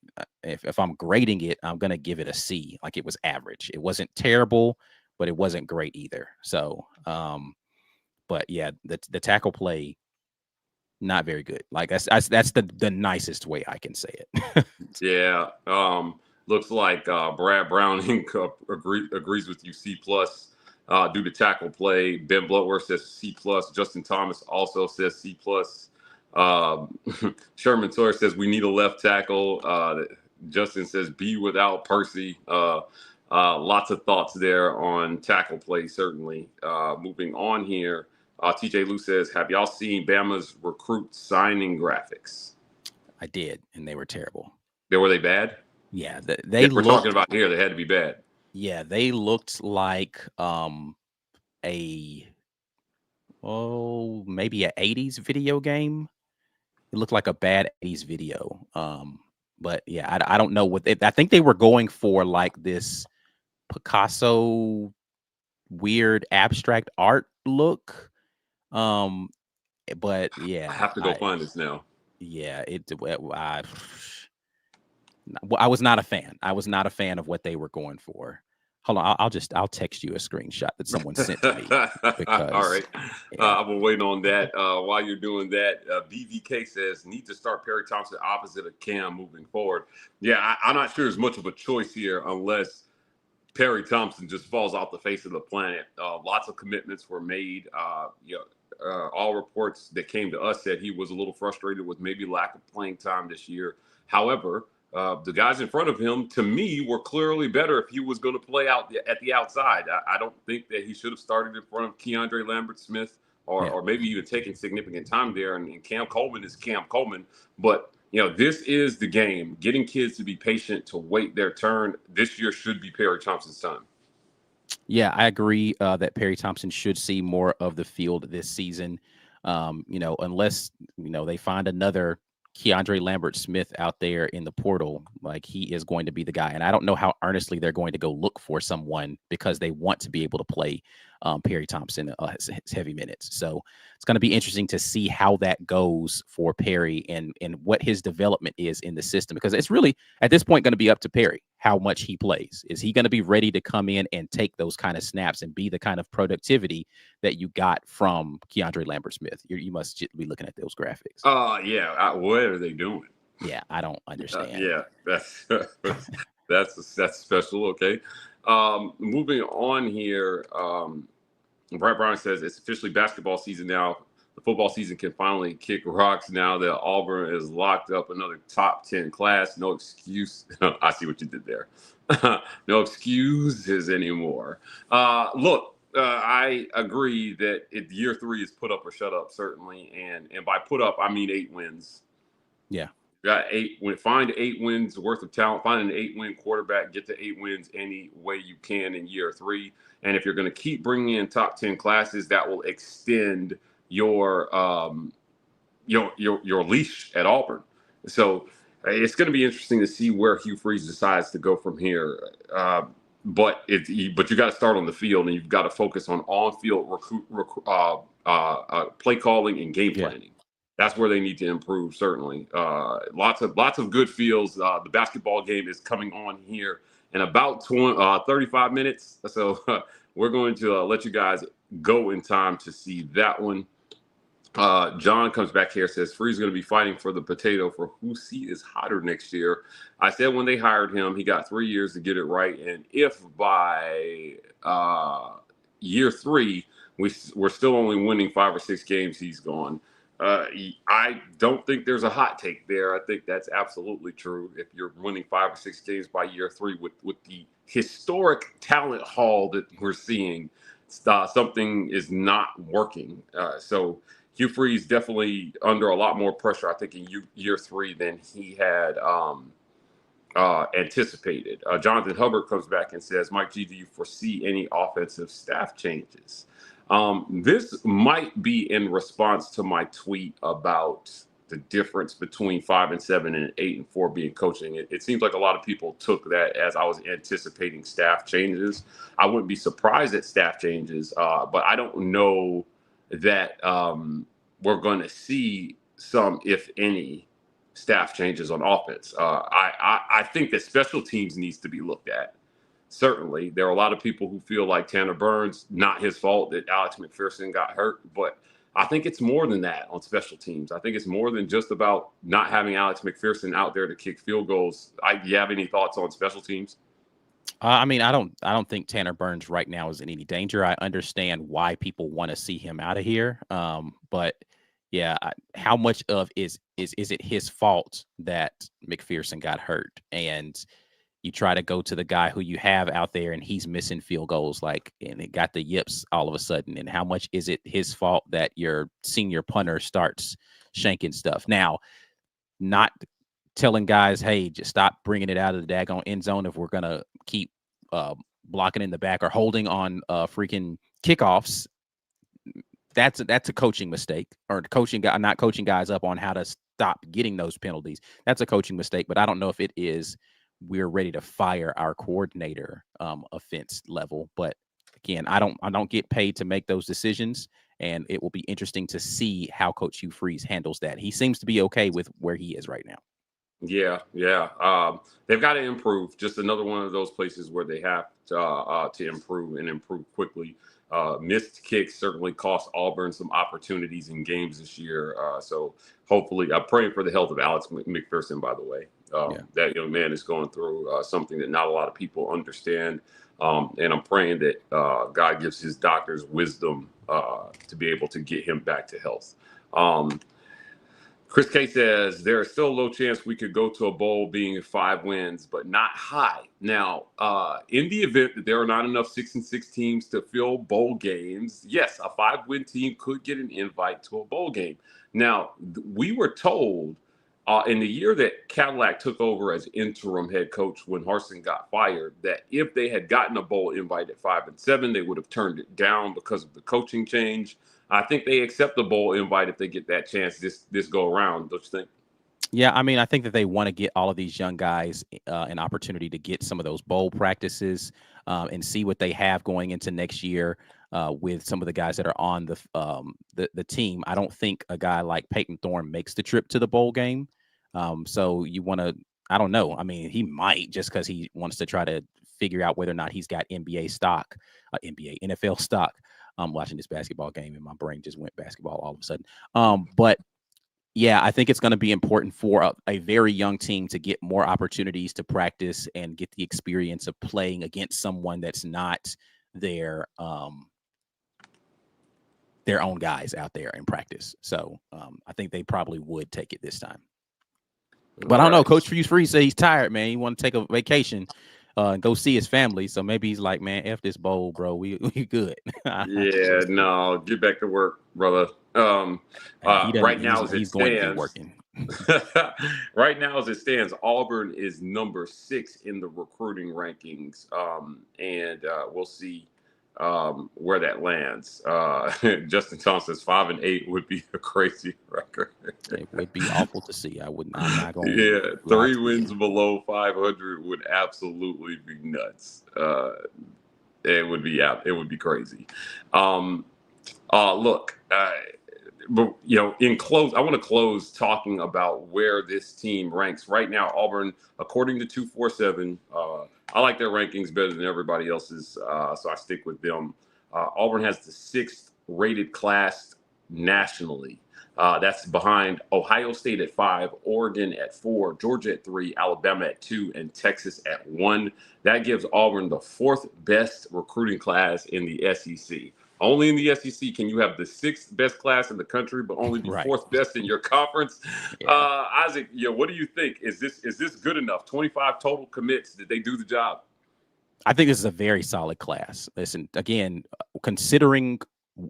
Speaker 3: If I'm grading it, I'm going to give it a C. Like, it was average. It wasn't terrible, but it wasn't great either. So, but yeah, the tackle play, not very good. Like, that's the nicest way I can say it.
Speaker 1: Yeah. Looks like Brad Browning agrees with you, C+. Due to tackle play. Ben Bloodworth says C+. Justin Thomas also says C+. Sherman Sawyer says we need a left tackle. Justin says B without Percy. Lots of thoughts there on tackle play, certainly. Moving on here, TJ Lou says, have y'all seen Bama's recruit signing graphics?
Speaker 3: I did, and they were terrible.
Speaker 1: Were they bad?
Speaker 3: Yeah,
Speaker 1: we're talking about here, they had to be bad.
Speaker 3: Yeah, they looked like maybe an 80s video game. It looked like a bad 80s video. But yeah, I don't know what I think they were going for, like this Picasso weird abstract art look. But yeah,
Speaker 1: I have to go find this now.
Speaker 3: Yeah, I was not a fan. I was not a fan of what they were going for. Hold on, I'll text you a screenshot that someone sent to me. Because,
Speaker 1: all right,
Speaker 3: yeah.
Speaker 1: I will wait on that. While you're doing that, BVK says need to start Perry Thompson opposite of Cam moving forward. Yeah, I'm not sure there's much of a choice here unless Perry Thompson just falls off the face of the planet. Lots of commitments were made. You know, all reports that came to us said he was a little frustrated with maybe lack of playing time this year. However, the guys in front of him, to me, were clearly better if he was going to play out at the outside. I don't think that he should have started in front of Keandre Lambert-Smith or maybe even taking significant time there. And Cam Coleman is Cam Coleman. But, this is the game. Getting kids to be patient, to wait their turn. This year should be Perry Thompson's time.
Speaker 3: Yeah, I agree that Perry Thompson should see more of the field this season. Unless, they find another Keandre Lambert-Smith out there in the portal, like he is going to be the guy. And I don't know how earnestly they're going to go look for someone because they want to be able to play Perry Thompson his heavy minutes. So it's going to be interesting to see how that goes for Perry and what his development is in the system, because it's really at this point going to be up to Perry how much he plays. Is he going to be ready to come in and take those kind of snaps and be the kind of productivity that you got from Keandre Lambert-Smith? You must be looking at those graphics.
Speaker 1: Yeah. What are they doing?
Speaker 3: Yeah, I don't understand.
Speaker 1: Yeah, that's special. Okay. Moving on here. Brett Brown says it's officially basketball season now. The football season can finally kick rocks now that Auburn is locked up another top 10 class. No excuse. I see what you did there. No excuses anymore. Look, I agree that year 3 is put up or shut up, certainly. And by put up, I mean 8 wins.
Speaker 3: Yeah.
Speaker 1: Got 8. Find 8 wins worth of talent. Find an 8-win quarterback. Get to 8 wins any way you can in year 3. And if you're going to keep bringing in top 10 classes, that will extend your leash at Auburn. So it's going to be interesting to see where Hugh Freeze decides to go from here. But you got to start on the field, and you've got to focus on on-field play calling and game planning. That's where they need to improve, certainly. Lots of good feels. The basketball game is coming on here in about 35 minutes. So we're going to let you guys go in time to see that one. John comes back here, says Freeze is going to be fighting for the potato for who seat is hotter next year. I said when they hired him, he got 3 years to get it right. And if by year 3, we're still only winning 5 or 6 games, he's gone. I don't think there's a hot take there. I think that's absolutely true. If you're winning 5 or 6 games by year 3 with the historic talent haul that we're seeing, something is not working. So Hugh Freeze definitely under a lot more pressure, I think, in year 3 than he had anticipated. Jonathan Hubbard comes back and says, Mike G, do you foresee any offensive staff changes? This might be in response to my tweet about the difference between 5-7 and 8-4 being coaching. It seems like a lot of people took that as I was anticipating staff changes. I wouldn't be surprised at staff changes, but I don't know that we're going to see some, if any, staff changes on offense. I think that special teams needs to be looked at. Certainly, there are a lot of people who feel like Tanner Burns, not his fault that Alex McPherson got hurt, but I think it's more than that on special teams. I think it's more than just about not having Alex McPherson out there to kick field goals. Do you have any thoughts on special teams?
Speaker 3: I mean, I don't think Tanner Burns right now is in any danger. I understand why people want to see him out of here. But yeah, how much of is it his fault that McPherson got hurt? And you try to go to the guy who you have out there and he's missing field goals, and it got the yips all of a sudden. And how much is it his fault that your senior punter starts shanking stuff? Now, not telling guys, hey, just stop bringing it out of the daggone end zone if we're going to keep blocking in the back or holding on freaking kickoffs. That's a coaching mistake, or not coaching guys up on how to stop getting those penalties. That's a coaching mistake, but I don't know if it is we're ready to fire our coordinator offense level. But again, I don't get paid to make those decisions, and it will be interesting to see how Coach Hugh Freeze handles that. He seems to be okay with where he is right now.
Speaker 1: Yeah. They've got to improve. Just another one of those places where they have to improve and improve quickly. Missed kicks certainly cost Auburn some opportunities in games this year. So hopefully, I'm praying for the health of Alex McPherson, by the way. That young man is going through something that not a lot of people understand. And I'm praying that God gives his doctors wisdom to be able to get him back to health. Chris K says there is still a low chance we could go to a bowl being 5 wins, but not high. Now, in the event that there are not enough 6-6 teams to fill bowl games, yes, a 5-win team could get an invite to a bowl game. Now, we were told in the year that Cadillac took over as interim head coach when Harsin got fired, that if they had gotten a bowl invite at 5-7, they would have turned it down because of the coaching change. I think they accept the bowl invite if they get that chance this go around. Don't you think?
Speaker 3: Yeah, I mean, I think that they want to get all of these young guys an opportunity to get some of those bowl practices and see what they have going into next year with some of the guys that are on the team. I don't think a guy like Peyton Thorne makes the trip to the bowl game. So you want to, I don't know. I mean, he might just because he wants to try to figure out whether or not he's got NFL stock. I'm watching this basketball game and my brain just went basketball all of a sudden. But yeah, I think it's going to be important for a very young team to get more opportunities to practice and get the experience of playing against someone that's not their own guys out there in practice. So I think they probably would take it this time. But I don't know. Coach Hugh Freeze said he's tired, man. He want to take a vacation. Go see his family. So maybe he's like, man, F this bowl, bro. We good.
Speaker 1: Yeah, no, get back to work, brother. Right now as it stands, right now as it stands, Auburn is number 6 in the recruiting rankings. And we'll see where that lands. Justin Thompson says 5-8 would be a crazy record.
Speaker 3: It would be awful to see. I'm not going.
Speaker 1: Yeah, 3 wins below 500 would absolutely be nuts. It would be crazy. Look, but in close, I want to close talking about where this team ranks right now. Auburn, according to 247, I like their rankings better than everybody else's, so I stick with them. Auburn has the 6th rated class nationally. That's behind Ohio State at 5, Oregon at 4, Georgia at 3, Alabama at 2, and Texas at 1. That gives Auburn the 4th best recruiting class in the SEC. Only in the SEC can you have the 6th best class in the country, but only be 4th best in your conference. Yeah. Isaac, what do you think? Is this good enough? 25 total commits. Did they do the job?
Speaker 3: I think this is a very solid class. Listen, again, considering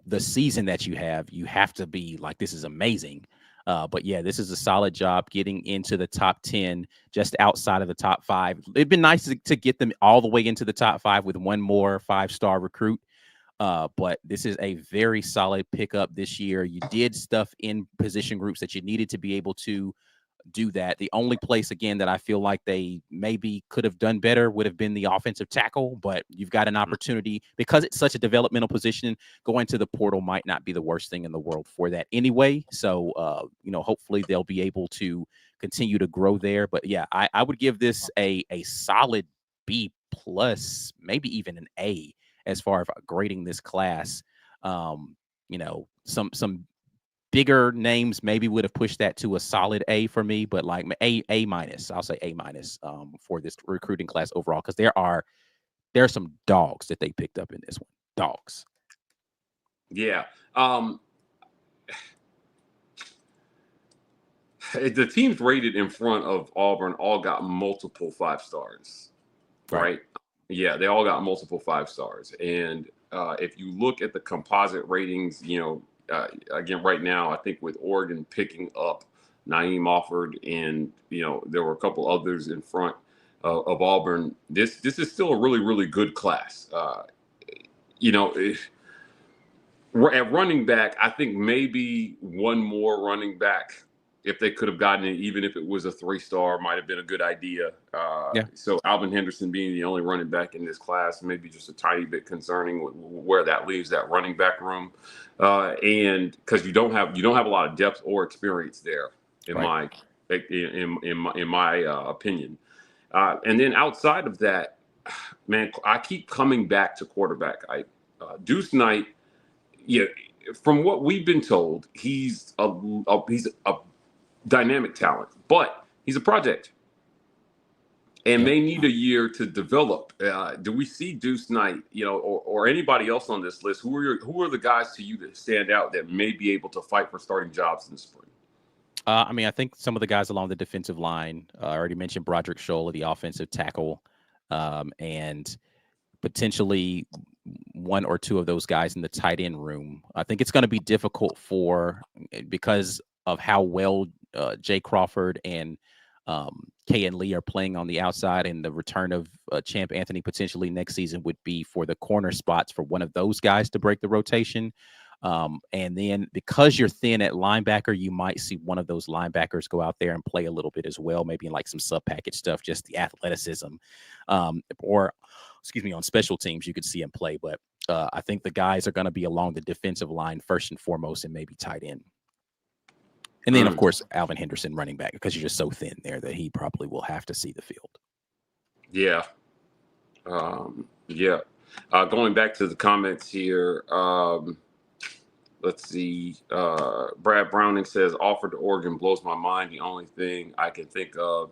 Speaker 3: the season that you have to be like, this is amazing. But yeah, this is a solid job getting into the top 10, just outside of the top 5. It'd been nice to get them all the way into the top 5 with one more 5-star recruit. But this is a very solid pickup this year. You did stuff in position groups that you needed to be able to do that. The only place, again, that I feel like they maybe could have done better would have been the offensive tackle, but you've got an opportunity because it's such a developmental position. Going to the portal might not be the worst thing in the world for that anyway. So, hopefully they'll be able to continue to grow there. But yeah, I would give this a solid B+, maybe even an A as far as grading this class. Some bigger names maybe would have pushed that to a solid A for me, but like A minus, I'll say A minus for this recruiting class overall, because there are some dogs that they picked up in this one. Dogs.
Speaker 1: Yeah. The teams rated in front of Auburn all got multiple 5 stars, right? Yeah, they all got multiple 5 stars. And if you look at the composite ratings, again, right now, I think with Oregon picking up Naim, Offord, and there were a couple others in front of Auburn. This is still a really, really good class. At running back, I think maybe one more running back, if they could have gotten it, even if it was a 3-star, might have been a good idea. So Alvin Henderson being the only running back in this class, maybe just a tiny bit concerning where that leaves that running back room, and because you don't have a lot of depth or experience there, in my opinion. And then outside of that, man, I keep coming back to quarterback. Deuce Knight, from what we've been told, he's a dynamic talent, but he's a project. and
Speaker 3: Yep.
Speaker 1: may need a year to develop. Do we see Deuce Knight, or anybody else on this list? Who are the guys to you that stand out that may be able to fight for starting jobs in the spring?
Speaker 3: I mean, I think some of the guys along the defensive line, I already mentioned Broderick Scholl, the offensive tackle, and potentially one or two of those guys in the tight end room. I think it's going to be difficult because of how well Jay Crawford and K and Lee are playing on the outside, and the return of Champ Anthony potentially next season would be for the corner spots for one of those guys to break the rotation. And then because you're thin at linebacker, you might see one of those linebackers go out there and play a little bit as well, maybe in like some sub package stuff, just the athleticism, or on special teams, you could see him play. But I think the guys are going to be along the defensive line first and foremost, and maybe tight end. And then, of course, Alvin Henderson running back, because you're just so thin there that he probably will have to see the field.
Speaker 1: Yeah. Going back to the comments here, let's see. Brad Browning says, Offord to Oregon blows my mind. The only thing I can think of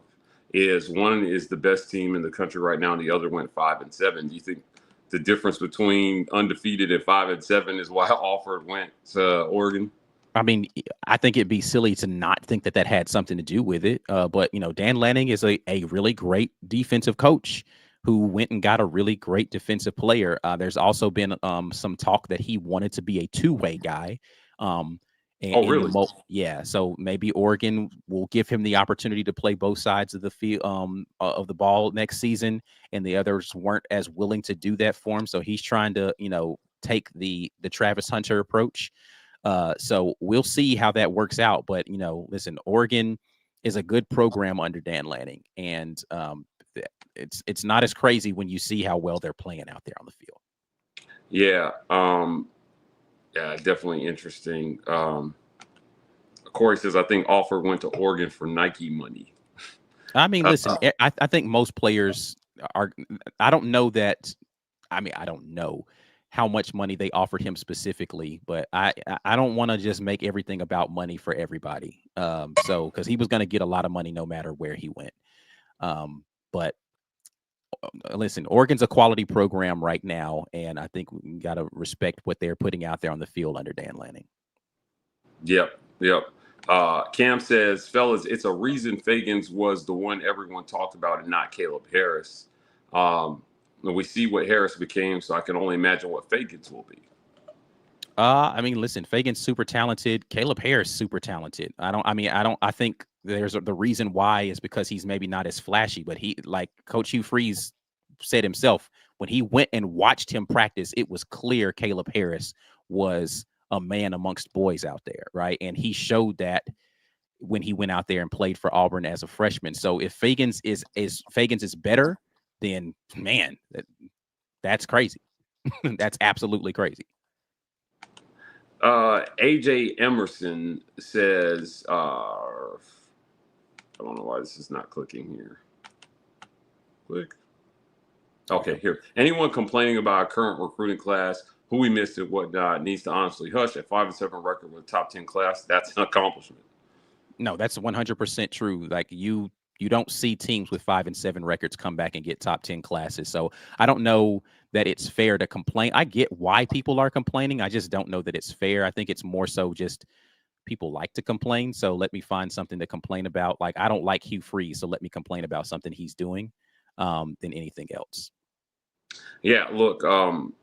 Speaker 1: is one is the best team in the country right now, and the other went 5-7. Do you think the difference between undefeated and 5-7 is why Offord went to Oregon?
Speaker 3: I mean, I think it'd be silly to not think that had something to do with it. But, Dan Lanning is a really great defensive coach who went and got a really great defensive player. There's also been some talk that he wanted to be a two-way guy.
Speaker 1: Really?
Speaker 3: Yeah. So maybe Oregon will give him the opportunity to play both sides of the field, of the ball next season, and the others weren't as willing to do that for him. So he's trying to, take the Travis Hunter approach. So we'll see how that works out. But, listen, Oregon is a good program under Dan Lanning, and it's not as crazy when you see how well they're playing out there on the field.
Speaker 1: Yeah. Definitely interesting. Corey says, I think Offord went to Oregon for Nike money.
Speaker 3: I mean, listen, I think most players are – I don't know that – I mean, I don't know how much money they offered him specifically, but I don't want to just make everything about money for everybody. Because he was going to get a lot of money no matter where he went. But listen, Oregon's a quality program right now, and I think we got to respect what they're putting out there on the field under Dan Lanning.
Speaker 1: Yep. Cam says, fellas, it's a reason Fagans was the one everyone talked about and not Caleb Harris. We see what Harris became, so I can only imagine what Fagans will be.
Speaker 3: I mean, listen, Fagan's super talented. Caleb Harris, super talented. I think there's the reason why is because he's maybe not as flashy, but he, like Coach Hugh Freeze said himself, when he went and watched him practice, it was clear Caleb Harris was a man amongst boys out there, right? And he showed that when he went out there and played for Auburn as a freshman. So if Fagans is better, then man, that's crazy. That's absolutely crazy.
Speaker 1: AJ Emerson says, I don't know why this is not clicking here. Click. Okay, here. Anyone complaining about our current recruiting class, who we missed and whatnot, needs to honestly hush. At 5-7 record with a top 10 class, that's an accomplishment.
Speaker 3: No, that's 100% true. Like you don't see teams with 5-7 records come back and get top 10 classes. So I don't know that it's fair to complain. I get why people are complaining. I just don't know that it's fair. I think it's more so just people like to complain. So let me find something to complain about. Like, I don't like Hugh Freeze, so let me complain about something he's doing than anything else. Yeah,
Speaker 1: look, 5-7,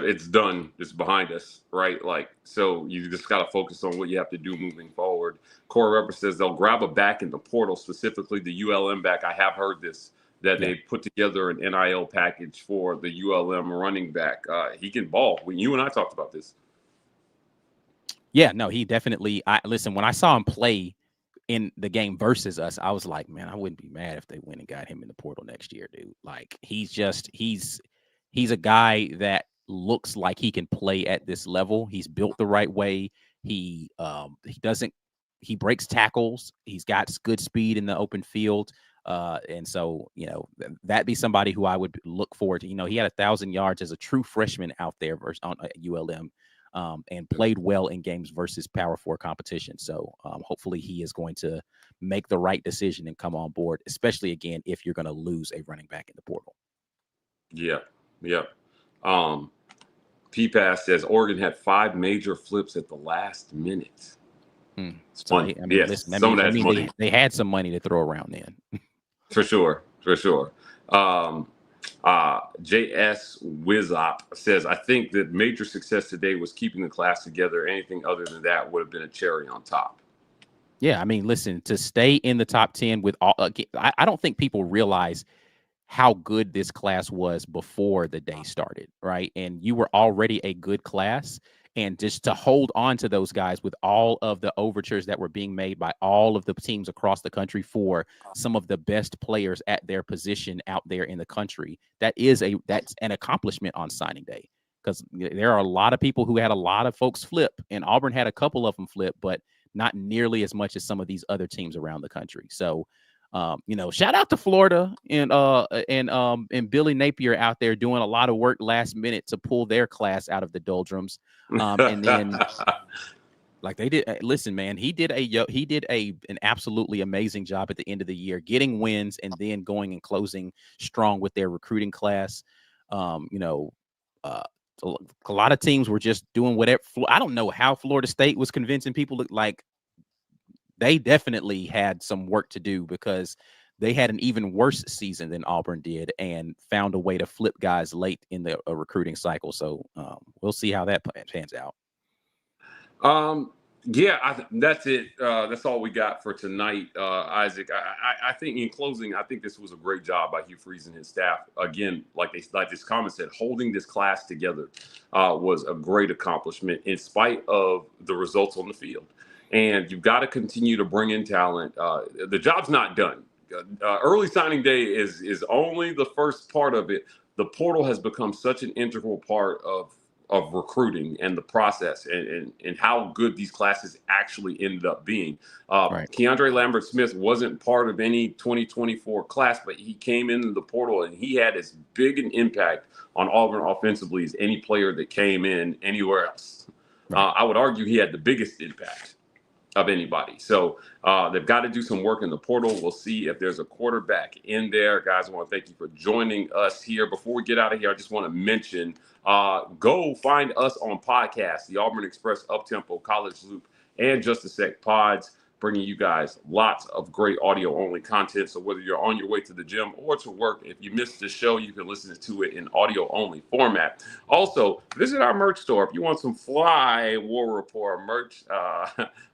Speaker 1: it's done. It's behind us, right? Like, so you just got to focus on what you have to do moving forward. Corey Repper says they'll grab a back in the portal, specifically the ULM back. I have heard this, that they put together an NIL package for the ULM running back. He can ball. When you and I talked about this.
Speaker 3: Yeah, no, he definitely. Listen, when I saw him play in the game versus us, I was like, man, I wouldn't be mad if they went and got him in the portal next year, dude. Like, he's a guy that looks like he can play at this level. He's built the right way. He breaks tackles. He's got good speed in the open field. And so, that'd be somebody who I would look forward to. He had 1,000 yards as a true freshman out there versus on ULM. and played well in games versus Power 4 competition. So hopefully he is going to make the right decision and come on board, especially, again, if you're going to lose a running back in the portal.
Speaker 1: Yeah. P-Pass says Oregon had 5 major flips at the last minute. It's
Speaker 3: So
Speaker 1: money.
Speaker 3: I mean,
Speaker 1: Yes,
Speaker 3: listen,
Speaker 1: some of that's money.
Speaker 3: they had some money to throw around then.
Speaker 1: For sure. JS Wizop says, I think that major success today was keeping the class together. Anything other than that would have been a cherry on top.
Speaker 3: Yeah, I mean, listen, to stay in the top 10 with all, I don't think people realize how good this class was before the day started, right? And you were already a good class. And just to hold on to those guys with all of the overtures that were being made by all of the teams across the country for some of the best players at their position out there in the country, that's an accomplishment on signing day. Because there are a lot of people who had a lot of folks flip, and Auburn had a couple of them flip, but not nearly as much as some of these other teams around the country. So, shout out to Florida and Billy Napier out there doing a lot of work last minute to pull their class out of the doldrums. And then, like they did, listen, man, he did an absolutely amazing job at the end of the year, getting wins and then going and closing strong with their recruiting class. A lot of teams were just doing whatever. I don't know how Florida State was convincing people to, like, they definitely had some work to do because they had an even worse season than Auburn did and found a way to flip guys late in the recruiting cycle. So we'll see how that pans out.
Speaker 1: That's it. That's all we got for tonight, Isaac. I think in closing, I think this was a great job by Hugh Freeze and his staff. Again, like this comment said, holding this class together was a great accomplishment in spite of the results on the field. And you've got to continue to bring in talent. The job's not done. Early signing day is only the first part of it. The portal has become such an integral part of recruiting and the process and how good these classes actually ended up being.
Speaker 3: Right.
Speaker 1: Keandre Lambert-Smith wasn't part of any 2024 class, but he came into the portal and he had as big an impact on Auburn offensively as any player that came in anywhere else. Right. I would argue he had the biggest impact of anybody. So they've got to do some work in the portal. We'll see if there's a quarterback in there. Guys, I want to thank you for joining us here. Before we get out of here, I just want to mention, go find us on podcasts, the Auburn Express, Uptempo, College Loop, and Just a Sec pods, bringing you guys lots of great audio-only content. So whether you're on your way to the gym or to work, if you missed the show, you can listen to it in audio-only format. Also, visit our merch store. If you want some fly War Rapport merch,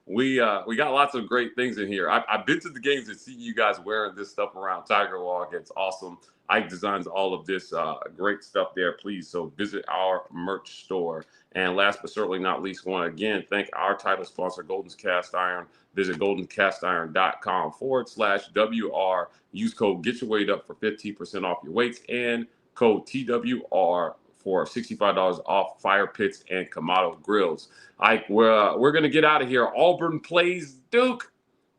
Speaker 1: we got lots of great things in here. I've been to the games and see you guys wearing this stuff around Tiger Walk. It's awesome. Ike designs all of this great stuff there, please. So visit our merch store. And last but certainly not least, want to again thank our title sponsor, Golden's Cast Iron. Visit goldencast.com/WR. Use code Get Your Weight Up for 15% off your weights and code TWR for $65 off fire pits and Kamado grills. Ike, we're going to get out of here. Auburn plays Duke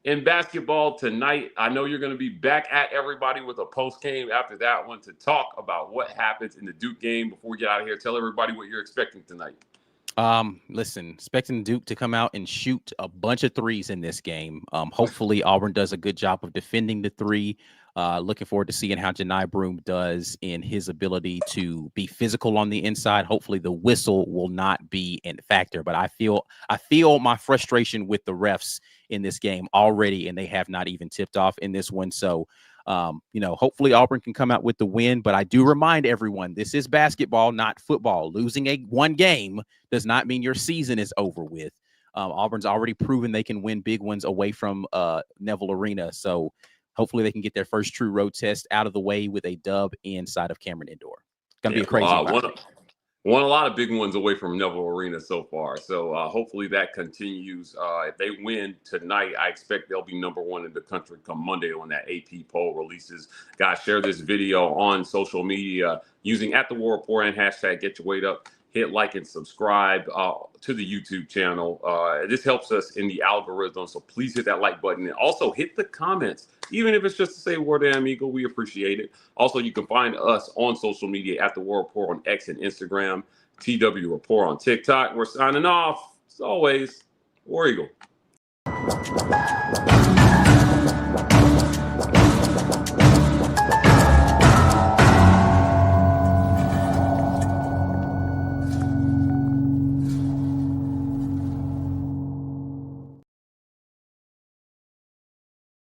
Speaker 1: in basketball tonight. I know you're going to be back at everybody with a post game after that one to talk about what happens in the Duke game. Before we get out of here, tell everybody what you're expecting tonight.
Speaker 3: Listen, expecting Duke to come out and shoot a bunch of threes in this game. Hopefully Auburn does a good job of defending the three. Looking forward to seeing how Janai Broome does in his ability to be physical on the inside. Hopefully the whistle will not be a factor, but I feel my frustration with the refs in this game already, and they have not even tipped off in this one. So, hopefully Auburn can come out with the win, but I do remind everyone, this is basketball, not football. Losing one game does not mean your season is over with. Auburn's already proven they can win big ones away from Neville Arena. So hopefully they can get their first true road test out of the way with a dub inside of Cameron Indoor. It's going to be a crazy
Speaker 1: won a lot of big ones away from Neville Arena so far. So hopefully that continues. If they win tonight, I expect they'll be number one in the country come Monday when that AP poll releases. Guys, share this video on social media using @the_War Rapport and hashtag Get Your Weight Up. Hit like and subscribe to the YouTube channel. This helps us in the algorithm, so please hit that like button. And also hit the comments, even if it's just to say "War Damn Eagle." We appreciate it. Also, you can find us on social media @the_War Rapport on X and Instagram. TW Rapport on TikTok. We're signing off. As always, War Eagle.